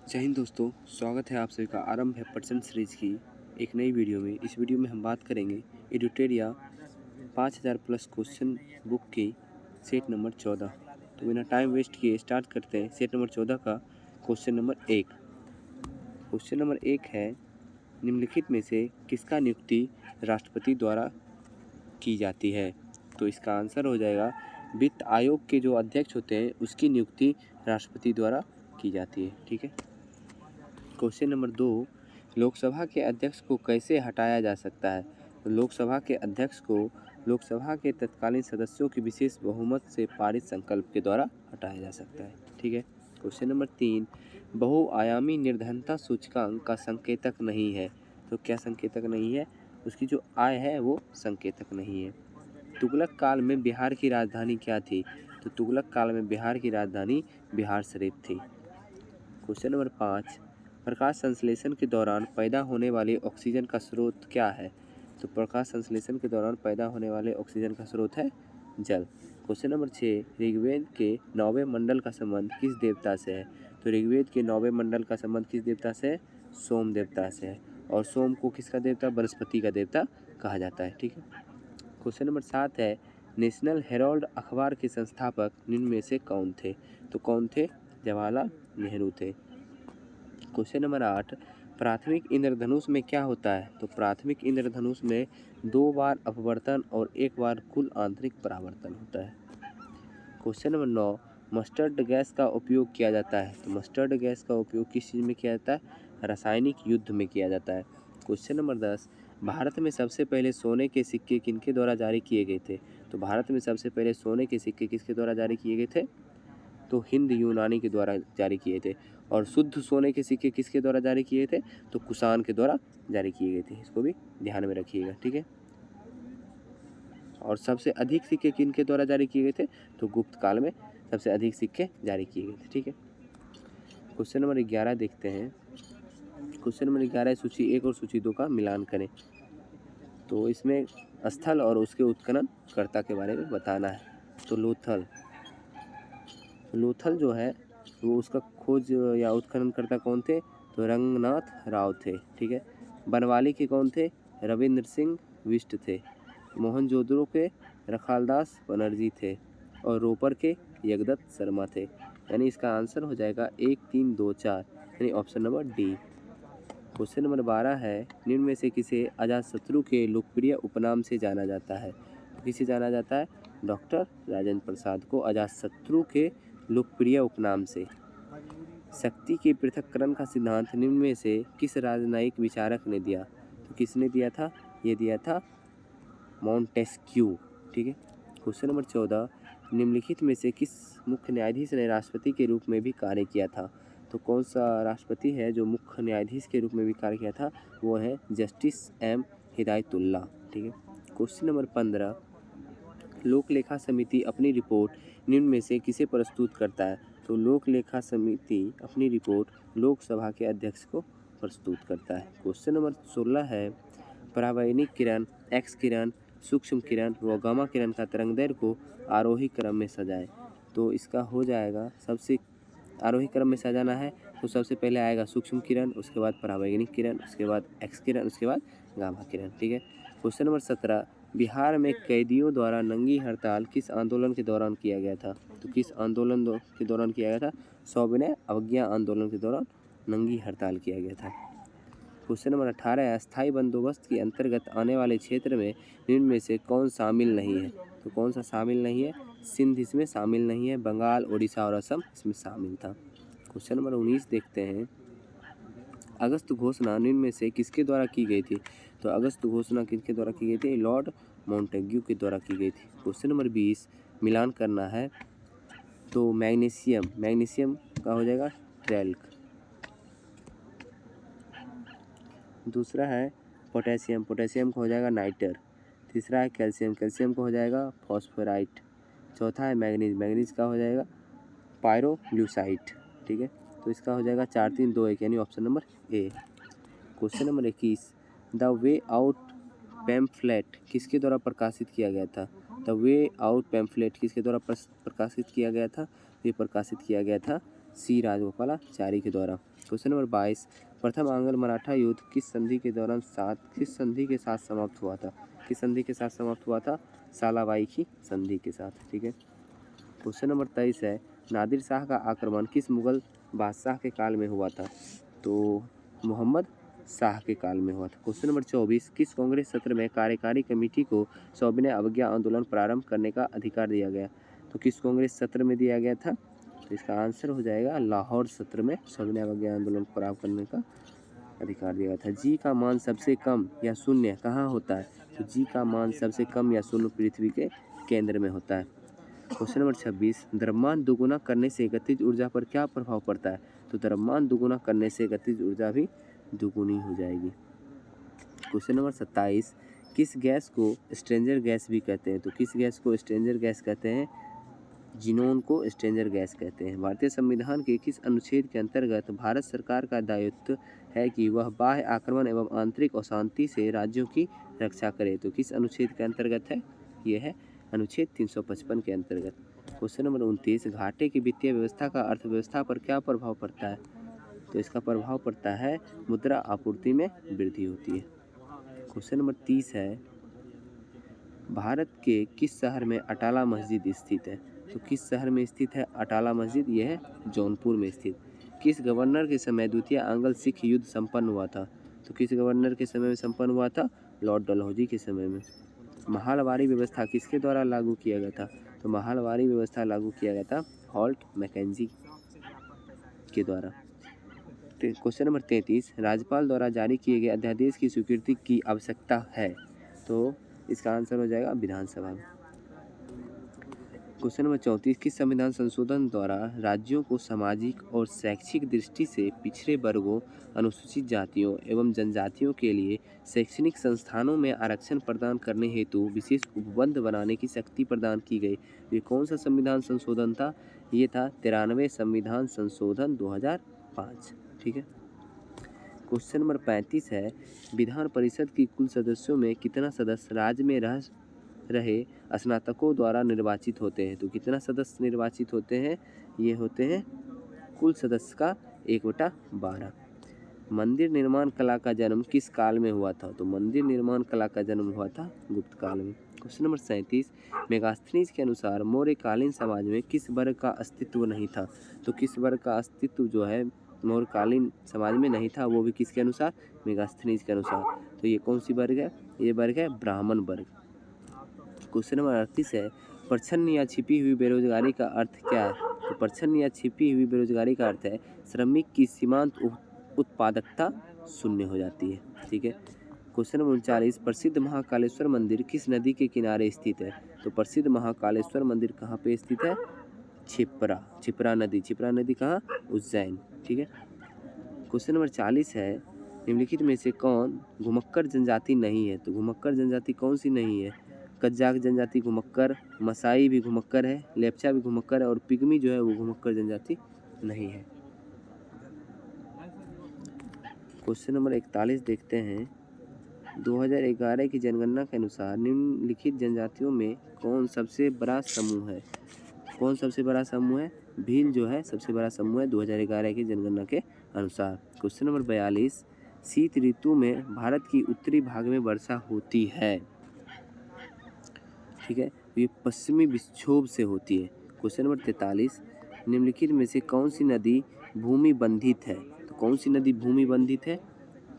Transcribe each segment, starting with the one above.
जय हिंद दोस्तों, स्वागत है आप सभी का आरंभ है पटसन सीरीज की एक नई वीडियो में। इस वीडियो में हम बात करेंगे एडुटेरिया 5000 प्लस क्वेश्चन बुक की सेट नंबर 14। तो बिना टाइम वेस्ट किए स्टार्ट करते हैं सेट नंबर 14 का क्वेश्चन नंबर 1। क्वेश्चन नंबर 1 है, निम्नलिखित में से किसका नियुक्ति राष्ट्रपति द्वारा की जाती है? तो इसका आंसर हो जाएगा वित्त आयोग के जो अध्यक्ष होते हैं उसकी नियुक्ति राष्ट्रपति द्वारा की जाती है। ठीक है। क्वेश्चन नंबर 2, लोकसभा के अध्यक्ष को कैसे हटाया जा सकता है? तो लोकसभा के अध्यक्ष को लोकसभा के तत्कालीन सदस्यों की विशेष बहुमत से पारित संकल्प के द्वारा हटाया जा सकता है। ठीक है। क्वेश्चन नंबर 3, बहुआयामी निर्धनता सूचकांक का संकेतक नहीं है। तो क्या संकेतक नहीं है? उसकी जो आय है वो संकेतक नहीं है। तुगलक काल में बिहार की राजधानी क्या थी? तो तुगलक काल में बिहार की राजधानी बिहार शरीफ थी। क्वेश्चन नंबर 5, प्रकाश संश्लेषण के दौरान पैदा होने वाले ऑक्सीजन का स्रोत क्या है? तो प्रकाश संश्लेषण के दौरान पैदा होने वाले ऑक्सीजन का स्रोत है जल। क्वेश्चन नंबर 6, ऋग्वेद के 9वें मंडल का संबंध किस देवता से है? तो ऋग्वेद के 9वें मंडल का संबंध किस देवता से है? सोम देवता से है। और सोम को किसका देवता? बृहस्पति का देवता कहा जाता है। ठीक है। क्वेश्चन नंबर 7 है, नेशनल हेराल्ड अखबार के संस्थापक निम्न में से कौन थे? तो कौन थे? जवाहरलाल नेहरू थे। क्वेश्चन नंबर 8, प्राथमिक इंद्रधनुष में क्या होता है? तो प्राथमिक इंद्रधनुष में 2 बार अपवर्तन और 1 बार कुल आंतरिक परावर्तन होता है। क्वेश्चन नंबर 9, मस्टर्ड गैस का उपयोग किया जाता है। तो मस्टर्ड गैस का उपयोग किस चीज़ में किया जाता है? रासायनिक युद्ध में किया जाता है। क्वेश्चन नंबर 10, भारत में सबसे पहले सोने के सिक्के किनके द्वारा जारी किए गए थे? तो भारत में सबसे पहले सोने के सिक्के किसके द्वारा जारी किए गए थे? तो हिंद यूनानी के द्वारा जारी किए थे। और शुद्ध सोने के सिक्के किसके द्वारा जारी किए थे? तो कुषाण के द्वारा जारी किए गए थे। इसको भी ध्यान में रखिएगा। ठीक है। और सबसे अधिक सिक्के किनके द्वारा जारी किए गए थे? तो गुप्त काल में सबसे अधिक सिक्के जारी किए गए थे। ठीक है। क्वेश्चन नंबर 11 देखते हैं। क्वेश्चन नंबर 11 सूची 1 और सूची 2 का मिलान करें। तो इसमें स्थल और उसके उत्खनन कर्ता के बारे में बताना है। तो लोथल जो है वो उसका खोज या उत्खनन करता कौन थे? तो रंगनाथ राव थे। ठीक है। बनवाली के कौन थे? रविंद्र सिंह बिष्ट थे। मोहनजोदड़ो के रखालदास बनर्जी थे। और रोपर के जगदत्त शर्मा थे। यानी इसका आंसर हो जाएगा 1, 3, 2, 4, यानी option number D. Question number 12 है, निम्न में से किसे अजातशत्रु के लोकप्रिय उपनाम से जाना जाता है? तो किसे जाना जाता है? डॉक्टर राजेंद्र प्रसाद को अजातशत्रु के लोकप्रिय उपनाम से। शक्ति के पृथक्करण का सिद्धांत निम्न में से किस राजनयिक विचारक ने दिया? तो किसने दिया था? ये दिया था मॉन्टेस्क्यू। ठीक है। क्वेश्चन नंबर 14, निम्नलिखित में से किस मुख्य न्यायाधीश ने राष्ट्रपति के रूप में भी कार्य किया था? तो कौन सा राष्ट्रपति है जो मुख्य न्यायाधीश के रूप में भी कार्य किया था? वो है जस्टिस एम हिदायतुल्ला। ठीक है। क्वेश्चन नंबर 15, लोक लेखा समिति अपनी रिपोर्ट निम्न में से किसे प्रस्तुत करता है? तो लोक लेखा समिति अपनी रिपोर्ट लोकसभा के अध्यक्ष को प्रस्तुत करता है। क्वेश्चन नंबर 16 है, परावैनिक किरण, एक्स किरण, सूक्ष्म किरण व गामा किरण का तरंगदैर्घ्य को आरोही क्रम में सजाएं। तो इसका हो जाएगा, सबसे आरोही क्रम में सजाना है तो सबसे पहले आएगा सूक्ष्म किरण, उसके बाद परावैनिक किरण, उसके बाद एक्स किरण, उसके बाद गामा किरण। ठीक है। क्वेश्चन नंबर 17, बिहार में कैदियों द्वारा नंगी हड़ताल किस आंदोलन के दौरान किया गया था? तो किस आंदोलन के दौरान किया गया था? सविनय अवज्ञा आंदोलन के दौरान नंगी हड़ताल किया गया था। क्वेश्चन नंबर 18, अस्थायी बंदोबस्त के अंतर्गत आने वाले क्षेत्र में निम्न में से कौन शामिल नहीं है? तो कौन सा शामिल नहीं है? सिंध इसमें शामिल नहीं है, बंगाल, उड़ीसा और असम इसमें शामिल था। क्वेश्चन नंबर 19 देखते हैं, अगस्त घोषणा निम्न में से किसके द्वारा की गई थी? तो अगस्त घोषणा किसके द्वारा की गई थी? लॉर्ड मॉन्टेग्यू के द्वारा की गई थी। क्वेश्चन नंबर 20, मिलान करना है। तो मैग्नीशियम का हो जाएगा ट्रेल्क। दूसरा है पोटेशियम का हो जाएगा नाइटर। तीसरा है कैल्शियम का हो जाएगा फॉस्फोराइट। चौथा है मैग्नीज का हो जाएगा पायरोल्यूसाइट। ठीक है। तो इसका हो जाएगा 4, 3, 2, 1, यानी option number A. Question number 21, the way out pamphlet किसके द्वारा प्रकाशित किया गया था? द वे आउट पैम्फलेट किसके द्वारा प्रकाशित किया गया था? ये प्रकाशित किया गया था सी राजगोपालाचारी के द्वारा। क्वेश्चन नंबर 22, प्रथम आंग्ल मराठा युद्ध किस संधि के साथ समाप्त हुआ था? किस संधि के साथ समाप्त हुआ था? सालाबाई की संधि के साथ। ठीक है। क्वेश्चन नंबर 23 है, नादिर शाह का आक्रमण किस मुगल बादशाह के काल में हुआ था? तो मोहम्मद शाह के काल में हुआ था। क्वेश्चन नंबर 24, किस कांग्रेस सत्र में कार्यकारी कमेटी को सविनय अवज्ञा आंदोलन प्रारंभ करने का अधिकार दिया गया? तो किस कांग्रेस सत्र में दिया गया था? तो इसका आंसर हो जाएगा लाहौर सत्र में सविनय अवज्ञा आंदोलन प्रारंभ करने का अधिकार दिया गया था। जी का मान सबसे कम या शून्य कहाँ होता है? तो जी का मान सबसे कम या शून्य पृथ्वी के केंद्र में होता है। क्वेश्चन नंबर 26, द्रव्यमान दुगुना करने से गतिज ऊर्जा पर क्या प्रभाव पड़ता है? तो द्रव्यमान दुगुना करने से गतिज ऊर्जा भी दुगुनी हो जाएगी। क्वेश्चन नंबर 27, किस गैस को स्ट्रेंजर गैस भी कहते हैं? तो किस गैस को स्ट्रेंजर गैस कहते हैं? जिनोन को स्ट्रेंजर गैस कहते हैं। भारतीय संविधान के किस अनुच्छेद के अंतर्गत भारत सरकार का दायित्व है कि वह बाह्य आक्रमण एवं आंतरिक अशांति से राज्यों की रक्षा करे? तो किस अनुच्छेद के अंतर्गत है? यह है अनुच्छेद 355 के अंतर्गत। क्वेश्चन नंबर 29, घाटे की वित्तीय व्यवस्था का अर्थव्यवस्था पर क्या प्रभाव पड़ता है? तो इसका प्रभाव पड़ता है मुद्रा आपूर्ति में वृद्धि होती है। क्वेश्चन नंबर 30 है, भारत के किस शहर में अटाला मस्जिद स्थित है? तो किस शहर में स्थित है अटाला मस्जिद? यह है जौनपुर में स्थित। किस गवर्नर के समय द्वितीय आंग्ल सिख युद्ध संपन्न हुआ था? तो किस गवर्नर के समय में संपन्न हुआ था? लॉर्ड डलहौजी के समय में। महालवारी व्यवस्था किसके द्वारा लागू किया गया था? तो महालवारी व्यवस्था लागू किया गया था हॉल्ट मैकेंजी के द्वारा। क्वेश्चन नंबर 33, राज्यपाल द्वारा जारी किए गए अध्यादेश की स्वीकृति की आवश्यकता है? तो इसका आंसर हो जाएगा विधानसभा में। क्वेश्चन नंबर 34, किस संविधान संशोधन द्वारा राज्यों को सामाजिक और शैक्षिक दृष्टि से पिछड़े वर्गों, अनुसूचित जातियों एवं जनजातियों के लिए शैक्षणिक संस्थानों में आरक्षण प्रदान करने हेतु विशेष उपबंध बनाने की शक्ति प्रदान की गई? ये कौन सा संविधान संशोधन था? ये था 93 संविधान संशोधन 2005। ठीक है। क्वेश्चन नंबर 35 है, विधान परिषद की कुल सदस्यों में कितना सदस्य राज्य में रहे स्नातकों द्वारा निर्वाचित होते हैं? तो कितना सदस्य निर्वाचित होते हैं? ये होते हैं कुल सदस्य का 1/12। मंदिर निर्माण कला का जन्म किस काल में हुआ था? तो मंदिर निर्माण कला का जन्म हुआ था गुप्त काल में। क्वेश्चन नंबर 37, मेगास्थनीज के अनुसार मौर्यकालीन समाज में किस वर्ग का अस्तित्व नहीं था? तो किस वर्ग का अस्तित्व जो है मौर्यकालीन समाज में नहीं था, वो भी किसके अनुसार? मेगास्थनीज के अनुसार। तो ये कौन सी वर्ग है? ये वर्ग है ब्राह्मण वर्ग। क्वेश्चन नंबर 38 है, प्रच्छन्न या छिपी हुई बेरोजगारी का अर्थ क्या है? तो प्रच्छन्न या छिपी हुई बेरोजगारी का अर्थ है श्रमिक की सीमांत उत्पादकता शून्य हो जाती है। ठीक है। क्वेश्चन नंबर 39, प्रसिद्ध महाकालेश्वर मंदिर किस नदी के किनारे स्थित है? तो प्रसिद्ध महाकालेश्वर मंदिर कहाँ पे स्थित है? छिपरा नदी कहाँ? उज्जैन। ठीक है। क्वेश्चन नंबर 40 है, निम्नलिखित में से कौन घुमक्कर जनजाति नहीं है? तो घुमक्कर जनजाति कौन सी नहीं है? कज्जाक जनजाति घुमक्कर, मसाई भी घुमक्कर है, लेप्चा भी घुमक्कर है और पिग्मी जो है वो घुमक्कर जनजाति नहीं है। क्वेश्चन नंबर 41 देखते हैं, 2011 की जनगणना के अनुसार निम्नलिखित जनजातियों में कौन सबसे बड़ा समूह है? कौन सबसे बड़ा समूह है? भील जो है सबसे बड़ा समूह है 2011 की जनगणना के अनुसार। क्वेश्चन नंबर 42, शीत ऋतु में भारत की उत्तरी भाग में वर्षा होती है। ठीक है। ये पश्चिमी विक्षोभ से होती है। क्वेश्चन नंबर 43, निम्नलिखित में से कौन सी नदी भूमि बंधित है? तो कौन सी नदी भूमि बंधित है?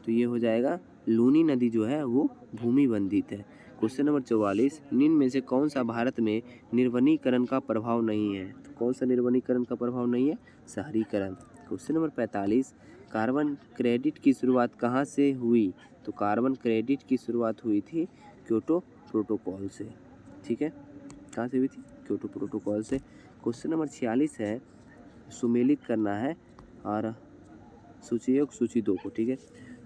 तो ये हो जाएगा लूनी नदी जो है वो भूमि बंधित है। क्वेश्चन नंबर 44, निम्न में से कौन सा भारत में निर्वनीकरण का प्रभाव नहीं है? तो कौन सा निर्वनीकरण का प्रभाव नहीं है? शहरीकरण। क्वेश्चन नंबर 45, कार्बन क्रेडिट की शुरुआत कहाँ से हुई? तो कार्बन क्रेडिट की शुरुआत हुई थी क्योटो प्रोटोकॉल से। ठीक है। कहाँ से हुई थी? क्योटो प्रोटोकॉल से। क्वेश्चन नंबर 46 है, सुमेलित करना है और सूची 1 सूची 2 को। ठीक है।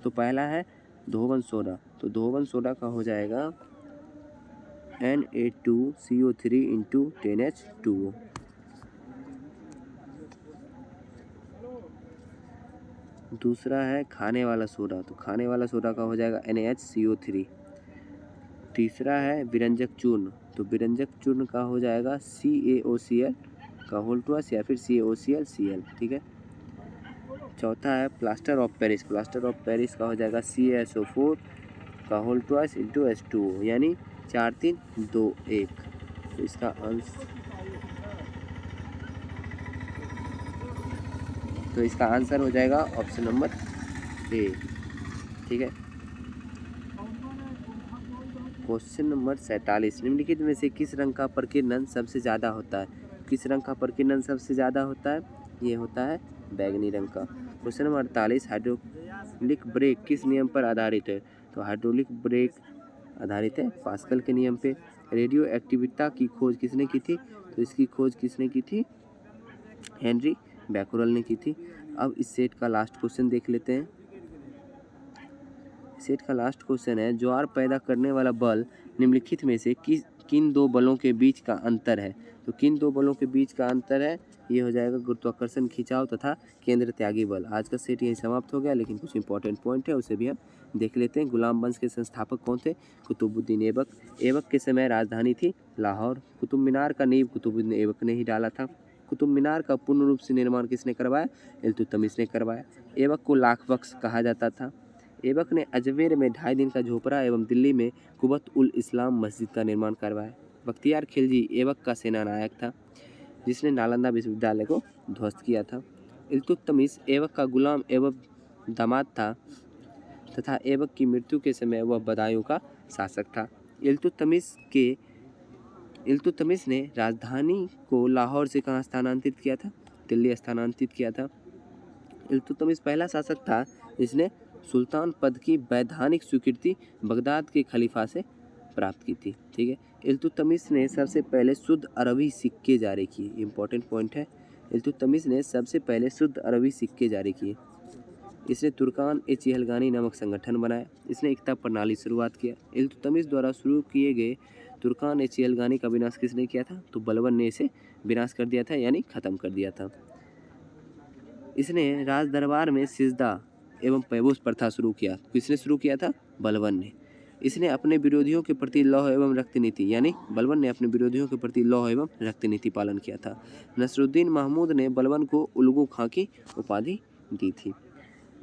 तो पहला है धोवन सोडा, तो धोवन सोडा का हो जाएगा Na2CO3 × 10H2O। दूसरा है खाने वाला सोडा, तो खाने वाला सोडा का हो जाएगा NaHCO3। तीसरा है विरंजक चूर्ण, तो विरंजक चूर्ण का हो जाएगा CaOCl का होल ट्वाइस या फिर CaOCl Cl, ठीक है। चौथा है plaster of Paris. Plaster of Paris का हो जाएगा CaSO4 का होल ट्वाइस इंटू H2O, यानी 4 3 2 1। तो इसका आंसर हो जाएगा ऑप्शन नंबर ए, ठीक है। क्वेश्चन नंबर 47, निम्नलिखित में से किस रंग का प्रकीर्णन सबसे ज़्यादा होता है? किस रंग का प्रकीर्णन सबसे ज़्यादा होता है? ये होता है बैगनी रंग का। क्वेश्चन नंबर 48, हाइड्रोलिक ब्रेक किस नियम पर आधारित है? तो हाइड्रोलिक ब्रेक आधारित है पास्कल के नियम पे। रेडियो एक्टिविटी की खोज किसने की थी? तो इसकी खोज किसने की थी? हेनरी बैकरल ने की थी। अब इस सेट का लास्ट क्वेश्चन देख लेते हैं। सेट का लास्ट क्वेश्चन है, ज्वार पैदा करने वाला बल निम्नलिखित में से किन दो बलों के बीच का अंतर है? तो किन दो बलों के बीच का अंतर है? ये हो जाएगा गुरुत्वाकर्षण, खिंचाव तथा केंद्र त्यागी बल। आज का सेट यहीं समाप्त हो गया, लेकिन कुछ इंपॉर्टेंट पॉइंट है उसे भी हम देख लेते हैं। गुलाम वंश के संस्थापक कौन थे? कुतुबुद्दीन ऐबक। ऐबक के समय राजधानी थी लाहौर। कुतुब मीनार का नींव कुतुबुद्दीन ऐबक ने ही डाला था। कुतुब मीनार का पूर्ण रूप से निर्माण किसने करवाया? इल्तुतमिश ने करवाया। ऐबक को लाख बख्श कहा जाता था। ऐबक ने अजमेर में 2.5 दिन का झोपड़ा एवं दिल्ली में कुबत उल इस्लाम मस्जिद का निर्माण करवाया। बख्तियार खिलजी ऐबक का सेनानायक था, जिसने नालंदा विश्वविद्यालय को ध्वस्त किया था। इल्तुतमिश ऐबक का गुलाम एवं दामाद था तथा ऐबक की मृत्यु के समय वह बदायूं का शासक था। इल्तुतमिश ने राजधानी को लाहौर से कहाँ स्थानांतरित किया था? दिल्ली स्थानांतरित किया था। इल्तुतमिश पहला शासक था जिसने सुल्तान पद की वैधानिक स्वीकृति बगदाद के खलीफा से प्राप्त की थी, ठीक है। इल्तुतमिश ने सबसे पहले शुद्ध अरबी सिक्के जारी किए। इंपॉर्टेंट पॉइंट है, इल्तुतमिश ने सबसे पहले शुद्ध अरबी सिक्के जारी किए। इसने तुर्कान-ए-चिहलगानी नामक संगठन बनाया। इसने एकता प्रणाली शुरुआत किया। इल्तुतमिश द्वारा शुरू किए गए तुर्कान-ए-चिहलगानी का विनाश किसने किया था? तो बलबन ने इसे विनाश कर दिया था, यानी खत्म कर दिया था। इसने राज दरबार में सिजदा एवं पैबोस प्रथा शुरू किया। किसने शुरू किया था? बलबन ने। इसने अपने विरोधियों के प्रति लौह एवं रक्त नीति, यानी बलबन ने अपने विरोधियों के प्रति लौह एवं रक्त नीति पालन किया था। नसरुद्दीन महमूद ने बलबन को उलगू खां की उपाधि दी थी।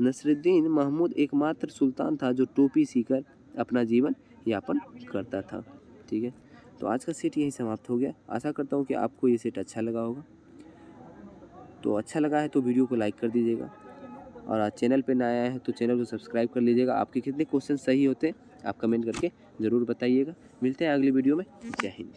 नसरुद्दीन महमूद एकमात्र सुल्तान था जो टोपी सीकर अपना जीवन यापन करता था, ठीक है। तो आज का सेट यही समाप्त हो गया। आशा करता हूँ कि आपको ये सेट अच्छा लगा होगा। तो अच्छा लगा है तो वीडियो को लाइक कर दीजिएगा, और आज चैनल पे नया आया है तो चैनल को सब्सक्राइब कर लीजिएगा। आपके कितने क्वेश्चन सही होते हैं आप कमेंट करके ज़रूर बताइएगा। मिलते हैं अगली वीडियो में। जय हिंद।